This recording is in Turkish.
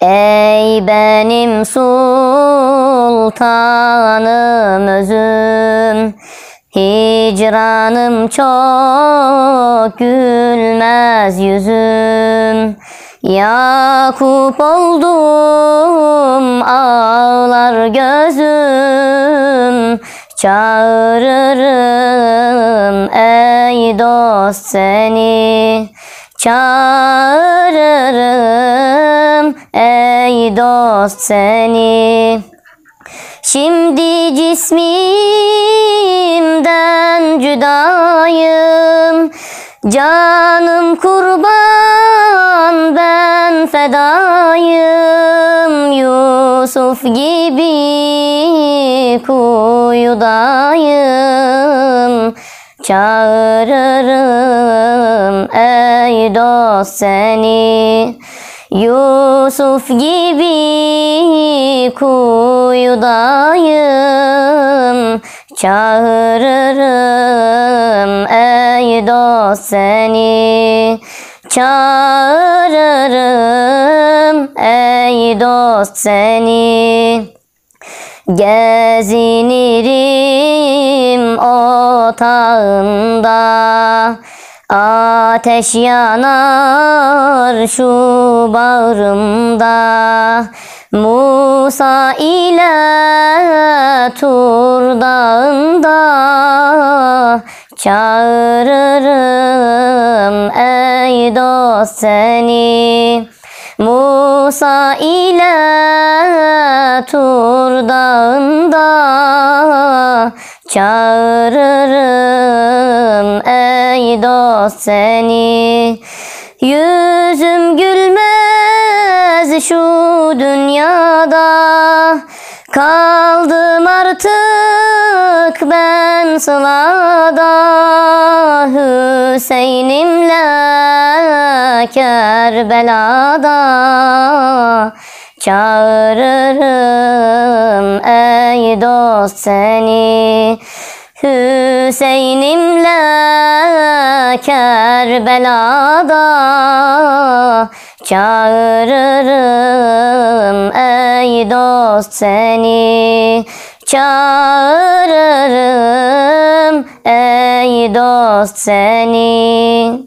Ey benim sultanım özüm, hicranım çok gülmez yüzüm. Yakup oldum ağlar gözüm, çağırırım ey dost seni, çağırırım ey dost seni. Şimdi cismimden cüdayım, canım kurban ben fedayım. Yusuf gibi kuyudayım, çağırırım ey dost seni. Yusuf gibi kuyudayım, çağırırım ey dost seni, çağırırım ey dost seni. Gezinirim otağında, ateş yanar şu bağrımda. Musa ile Tur dağında, çağırırım ey dost seni. Musa ile Tur dağında, çağırırım ey dost seni. Yüzüm gülmez şu dünyada, kaldım artık ben sılada. Hüseyin'imle Kerbela'da, çağırırım ey dost seni. Hüseyin'imle Kerbela'da, çağırırım ey dost seni, çağırırım ey dost seni.